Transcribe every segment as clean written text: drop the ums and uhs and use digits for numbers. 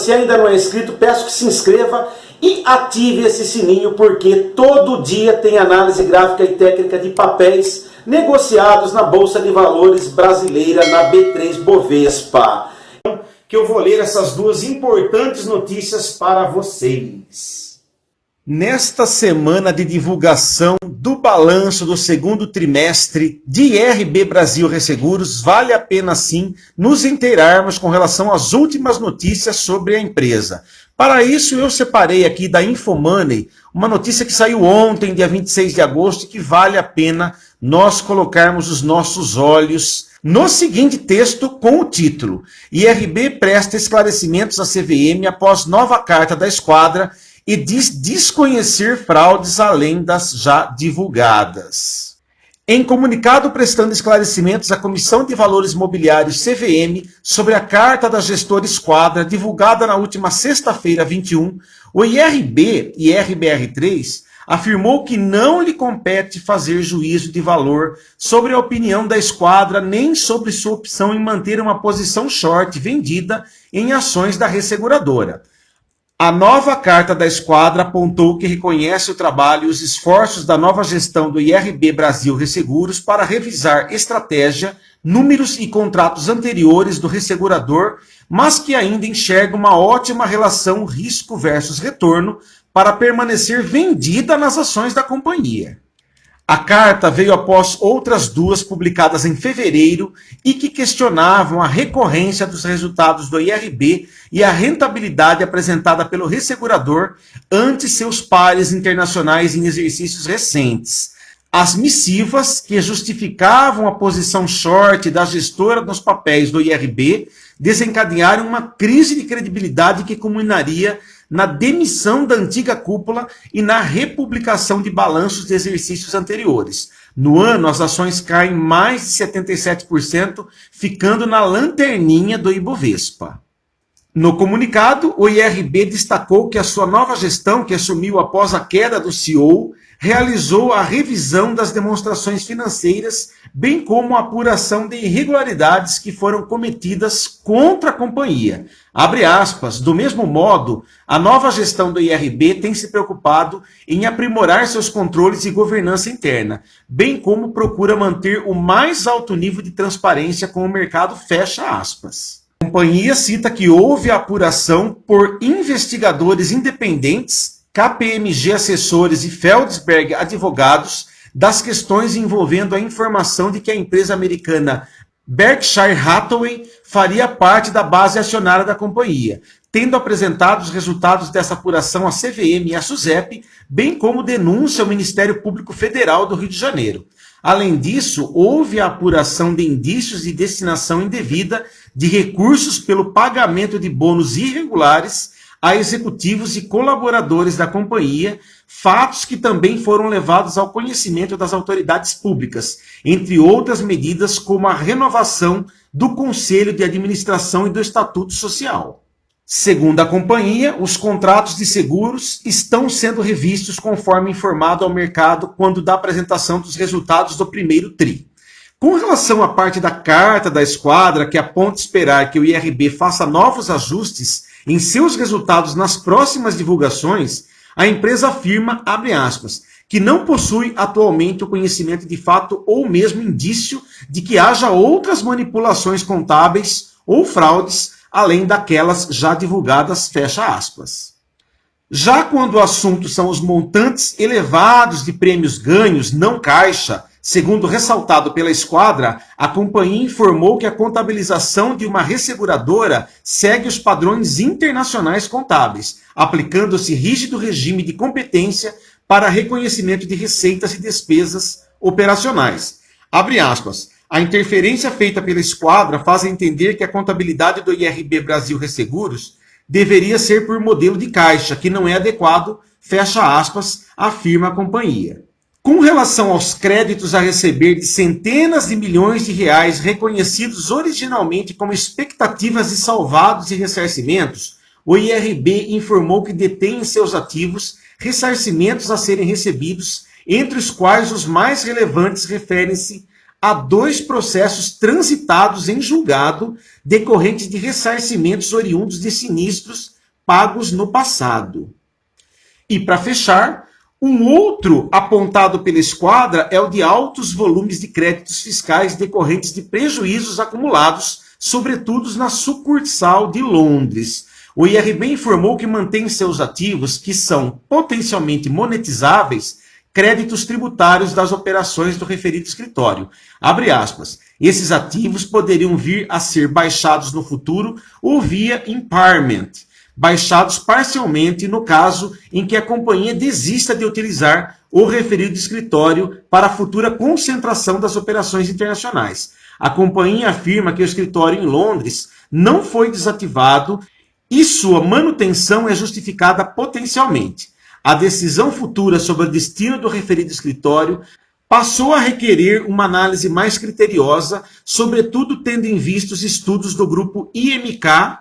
você ainda não é inscrito, peço que se inscreva e ative esse sininho, porque todo dia tem análise gráfica e técnica de papéis negociados na Bolsa de Valores brasileira, na B3 Bovespa. Que eu vou ler essas duas importantes notícias para vocês. Nesta semana de divulgação do balanço do segundo trimestre de IRB Brasil Resseguros, vale a pena sim nos inteirarmos com relação às últimas notícias sobre a empresa. Para isso eu separei aqui da Infomoney uma notícia que saiu ontem, dia 26 de agosto, e que vale a pena nós colocarmos os nossos olhos no seguinte texto com o título: IRB presta esclarecimentos à CVM após nova carta da esquadra e diz desconhecer fraudes além das já divulgadas. Em comunicado prestando esclarecimentos à Comissão de Valores Mobiliários CVM sobre a carta da gestora esquadra divulgada na última sexta-feira 21, o IRB e RBR3 afirmou que não lhe compete fazer juízo de valor sobre a opinião da esquadra nem sobre sua opção em manter uma posição short vendida em ações da resseguradora. A nova carta da esquadra apontou que reconhece o trabalho e os esforços da nova gestão do IRB Brasil Resseguros para revisar estratégia, números e contratos anteriores do ressegurador, mas que ainda enxerga uma ótima relação risco versus retorno para permanecer vendida nas ações da companhia. A carta veio após outras duas publicadas em fevereiro e que questionavam a recorrência dos resultados do IRB e a rentabilidade apresentada pelo ressegurador ante seus pares internacionais em exercícios recentes. As missivas que justificavam a posição short da gestora nos papéis do IRB desencadearam uma crise de credibilidade que culminaria na demissão da antiga cúpula e na republicação de balanços de exercícios anteriores. No ano, as ações caem mais de 77%, ficando na lanterninha do Ibovespa. No comunicado, o IRB destacou que a sua nova gestão, que assumiu após a queda do CEO, realizou a revisão das demonstrações financeiras, bem como a apuração de irregularidades que foram cometidas contra a companhia. Abre aspas, do mesmo modo, a nova gestão do IRB tem se preocupado em aprimorar seus controles e governança interna, bem como procura manter o mais alto nível de transparência com o mercado, fecha aspas. A companhia cita que houve a apuração por investigadores independentes, KPMG Assessores e Feldsberg Advogados, das questões envolvendo a informação de que a empresa americana Berkshire Hathaway faria parte da base acionária da companhia, tendo apresentado os resultados dessa apuração à CVM e à SUSEP, bem como denúncia ao Ministério Público Federal do Rio de Janeiro. Além disso, houve a apuração de indícios de destinação indevida de recursos pelo pagamento de bônus irregulares a executivos e colaboradores da companhia, fatos que também foram levados ao conhecimento das autoridades públicas, entre outras medidas como a renovação do Conselho de Administração e do Estatuto Social. Segundo a companhia, os contratos de seguros estão sendo revistos conforme informado ao mercado quando da apresentação dos resultados do primeiro TRI. Com relação à parte da carta da esquadra, que aponta esperar que o IRB faça novos ajustes em seus resultados nas próximas divulgações, a empresa afirma, abre aspas, que não possui atualmente o conhecimento de fato ou mesmo indício de que haja outras manipulações contábeis ou fraudes, além daquelas já divulgadas, fecha aspas. Já quando o assunto são os montantes elevados de prêmios ganhos não caixa, segundo ressaltado pela esquadra, a companhia informou que a contabilização de uma resseguradora segue os padrões internacionais contábeis, aplicando-se rígido regime de competência para reconhecimento de receitas e despesas operacionais. Abre aspas. A interferência feita pela esquadra faz entender que a contabilidade do IRB Brasil Resseguros deveria ser por modelo de caixa, que não é adequado, fecha aspas, afirma a companhia. Com relação aos créditos a receber de centenas de milhões de reais reconhecidos originalmente como expectativas de salvados e ressarcimentos, o IRB informou que detém em seus ativos ressarcimentos a serem recebidos, entre os quais os mais relevantes referem-se a 2 processos transitados em julgado decorrentes de ressarcimentos oriundos de sinistros pagos no passado. E para fechar, um outro apontado pela esquadra é o de altos volumes de créditos fiscais decorrentes de prejuízos acumulados, sobretudo na sucursal de Londres. O IRB informou que mantém em seus ativos, que são potencialmente monetizáveis, créditos tributários das operações do referido escritório. Abre aspas. Esses ativos poderiam vir a ser baixados no futuro ou via impairment, baixados parcialmente no caso em que a companhia desista de utilizar o referido escritório para a futura concentração das operações internacionais. A companhia afirma que o escritório em Londres não foi desativado e sua manutenção é justificada potencialmente. A decisão futura sobre o destino do referido escritório passou a requerer uma análise mais criteriosa, sobretudo tendo em vista os estudos do grupo IMK,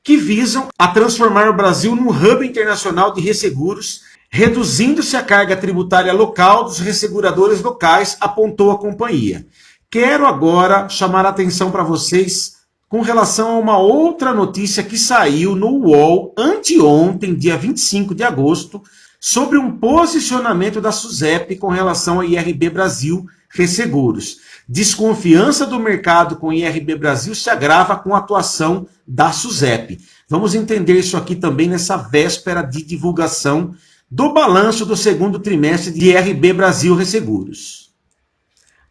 que visam a transformar o Brasil num hub internacional de resseguros, reduzindo-se a carga tributária local dos resseguradores locais, apontou a companhia. Quero agora chamar a atenção para vocês com relação a uma outra notícia que saiu no UOL anteontem, dia 25 de agosto, sobre um posicionamento da SUSEP com relação ao IRB Brasil Resseguros. Desconfiança do mercado com o IRB Brasil se agrava com a atuação da SUSEP. Vamos entender isso aqui também nessa véspera de divulgação do balanço do segundo trimestre de IRB Brasil Resseguros.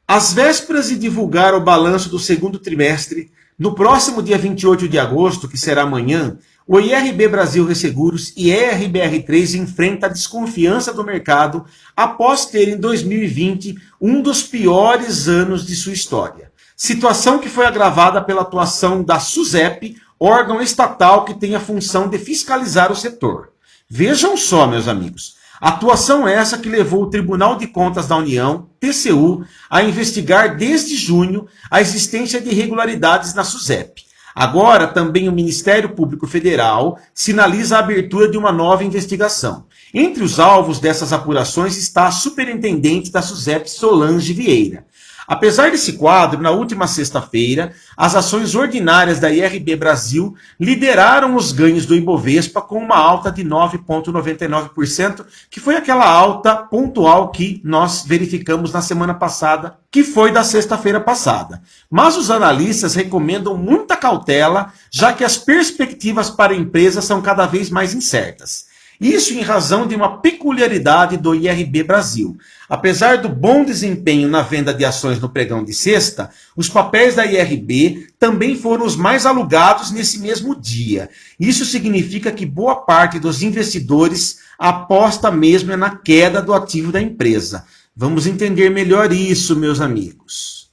Às vésperas de divulgar o balanço do segundo trimestre, no próximo dia 28 de agosto, que será amanhã, o IRB Brasil Resseguros e ERBR3 enfrenta a desconfiança do mercado após ter em 2020 um dos piores anos de sua história. Situação que foi agravada pela atuação da SUSEP, órgão estatal que tem a função de fiscalizar o setor. Vejam só, meus amigos, atuação essa que levou o Tribunal de Contas da União, TCU, a investigar desde junho a existência de irregularidades na SUSEP. Agora, também o Ministério Público Federal sinaliza a abertura de uma nova investigação. Entre os alvos dessas apurações está a superintendente da SUSEP, Solange Vieira. Apesar desse quadro, na última sexta-feira, as ações ordinárias da IRB Brasil lideraram os ganhos do Ibovespa com uma alta de 9,99%, que foi aquela alta pontual que nós verificamos na semana passada, que foi da sexta-feira passada. Mas os analistas recomendam muita cautela, já que as perspectivas para a empresa são cada vez mais incertas. Isso em razão de uma peculiaridade do IRB Brasil. Apesar do bom desempenho na venda de ações no pregão de sexta, os papéis da IRB também foram os mais alugados nesse mesmo dia. Isso significa que boa parte dos investidores aposta mesmo na queda do ativo da empresa. Vamos entender melhor isso, meus amigos.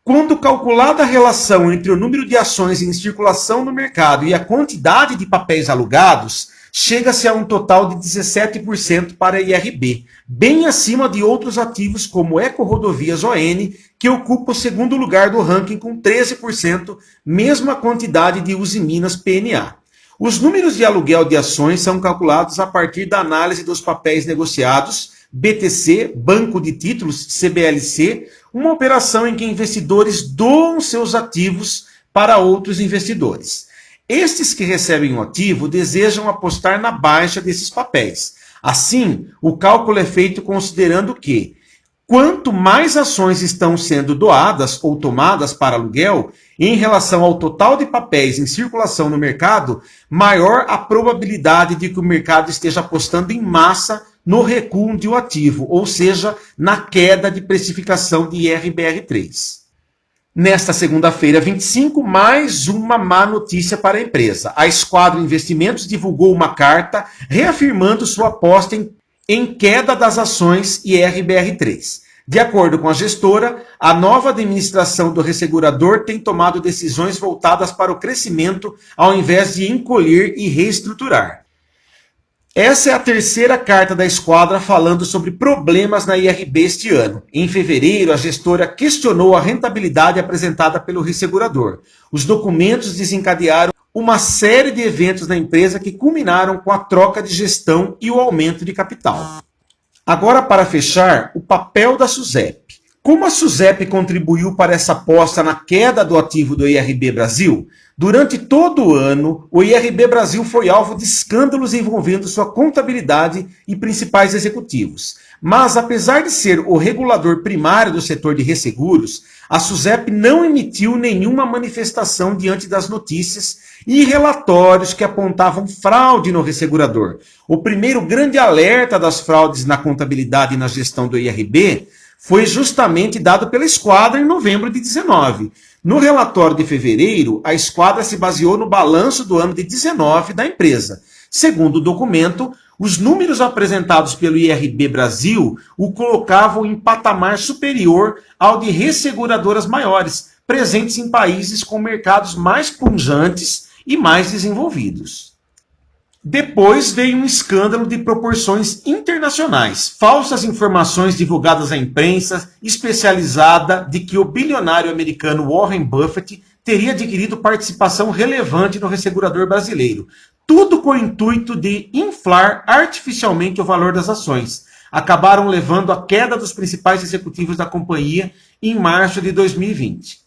Quando calculada a relação entre o número de ações em circulação no mercado e a quantidade de papéis alugados, chega-se a um total de 17% para a IRB, bem acima de outros ativos como Eco Rodovias ON, que ocupa o segundo lugar do ranking com 13%, mesma quantidade de Usiminas PNA. Os números de aluguel de ações são calculados a partir da análise dos papéis negociados, BTC, Banco de Títulos, CBLC, uma operação em que investidores doam seus ativos para outros investidores. Estes que recebem o ativo desejam apostar na baixa desses papéis. Assim, o cálculo é feito considerando que, quanto mais ações estão sendo doadas ou tomadas para aluguel, em relação ao total de papéis em circulação no mercado, maior a probabilidade de que o mercado esteja apostando em massa no recuo de um ativo, ou seja, na queda de precificação de IRBR3. Nesta segunda-feira, 25, mais uma má notícia para a empresa. A Esquadra Investimentos divulgou uma carta reafirmando sua aposta em queda das ações IRBR3. De acordo com a gestora, a nova administração do ressegurador tem tomado decisões voltadas para o crescimento ao invés de encolher e reestruturar. Essa é a terceira carta da Esquadra falando sobre problemas na IRB este ano. Em fevereiro, a gestora questionou a rentabilidade apresentada pelo ressegurador. Os documentos desencadearam uma série de eventos na empresa que culminaram com a troca de gestão e o aumento de capital. Agora, para fechar, o papel da SUSEP. Como a SUSEP contribuiu para essa aposta na queda do ativo do IRB Brasil? Durante todo o ano, o IRB Brasil foi alvo de escândalos envolvendo sua contabilidade e principais executivos. Mas, apesar de ser o regulador primário do setor de resseguros, a SUSEP não emitiu nenhuma manifestação diante das notícias e relatórios que apontavam fraude no ressegurador. O primeiro grande alerta das fraudes na contabilidade e na gestão do IRB foi justamente dado pela Esquadra em novembro de 19. No relatório de fevereiro, a Esquadra se baseou no balanço do ano de 19 da empresa. Segundo o documento, os números apresentados pelo IRB Brasil o colocavam em patamar superior ao de resseguradoras maiores, presentes em países com mercados mais pujantes e mais desenvolvidos. Depois veio um escândalo de proporções internacionais. Falsas informações divulgadas à imprensa especializada de que o bilionário americano Warren Buffett teria adquirido participação relevante no ressegurador brasileiro. Tudo com o intuito de inflar artificialmente o valor das ações. Acabaram levando à queda dos principais executivos da companhia em março de 2020.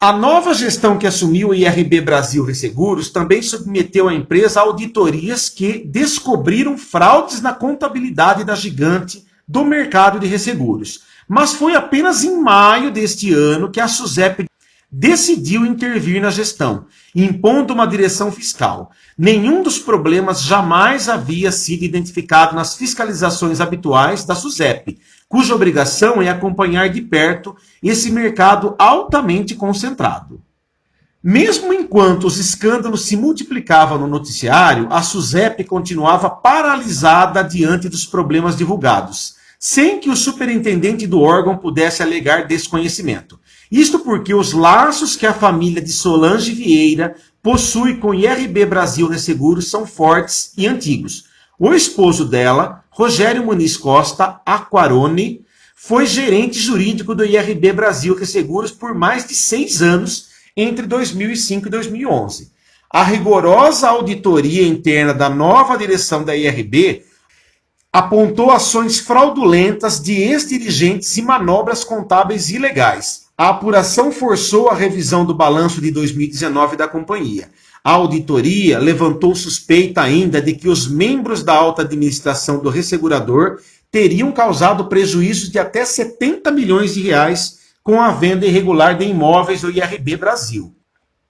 A nova gestão que assumiu o IRB Brasil Resseguros também submeteu a empresa a auditorias que descobriram fraudes na contabilidade da gigante do mercado de resseguros. Mas foi apenas em maio deste ano que a SUSEP decidiu intervir na gestão, impondo uma direção fiscal. Nenhum dos problemas jamais havia sido identificado nas fiscalizações habituais da SUSEP, cuja obrigação é acompanhar de perto esse mercado altamente concentrado. Mesmo enquanto os escândalos se multiplicavam no noticiário, a SUSEP continuava paralisada diante dos problemas divulgados, sem que o superintendente do órgão pudesse alegar desconhecimento. Isto porque os laços que a família de Solange Vieira possui com o IRB Brasil Resseguros são fortes e antigos. O esposo dela, Rogério Muniz Costa Aquarone, foi gerente jurídico do IRB Brasil Resseguros por mais de 6 anos, entre 2005 e 2011. A rigorosa auditoria interna da nova direção da IRB apontou ações fraudulentas de ex-dirigentes e manobras contábeis ilegais. A apuração forçou a revisão do balanço de 2019 da companhia. A auditoria levantou suspeita ainda de que os membros da alta administração do ressegurador teriam causado prejuízos de até 70 milhões de reais com a venda irregular de imóveis do IRB Brasil.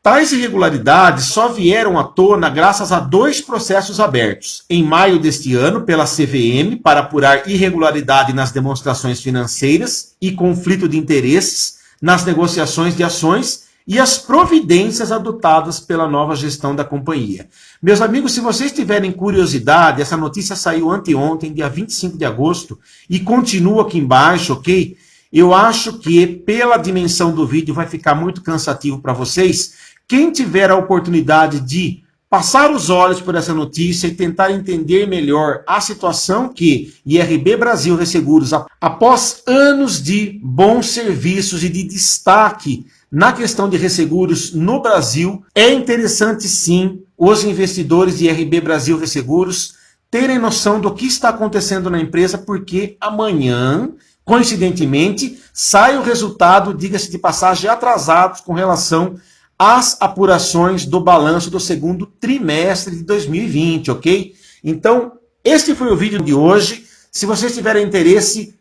Tais irregularidades só vieram à tona graças a 2 processos abertos. Em maio deste ano, pela CVM, para apurar irregularidade nas demonstrações financeiras e conflito de interesses nas negociações de ações e as providências adotadas pela nova gestão da companhia. Meus amigos, se vocês tiverem curiosidade, essa notícia saiu anteontem, dia 25 de agosto, e continua aqui embaixo, ok? Eu acho que, pela dimensão do vídeo, vai ficar muito cansativo para vocês. Quem tiver a oportunidade de passar os olhos por essa notícia e tentar entender melhor a situação que IRB Brasil Resseguros, após anos de bons serviços e de destaque na questão de resseguros no Brasil, é interessante sim os investidores de IRB Brasil Resseguros terem noção do que está acontecendo na empresa, porque amanhã, coincidentemente, sai o resultado, diga-se de passagem, atrasados com relação às apurações do balanço do segundo trimestre de 2020, ok? Então, este foi o vídeo de hoje. Se vocês tiverem interesse,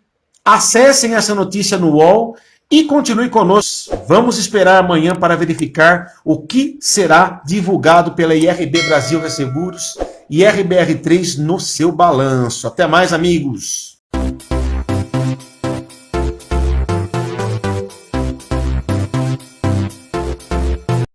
acessem essa notícia no UOL e continue conosco. Vamos esperar amanhã para verificar o que será divulgado pela IRB Brasil Resseguros e IRBR3 no seu balanço. Até mais, amigos!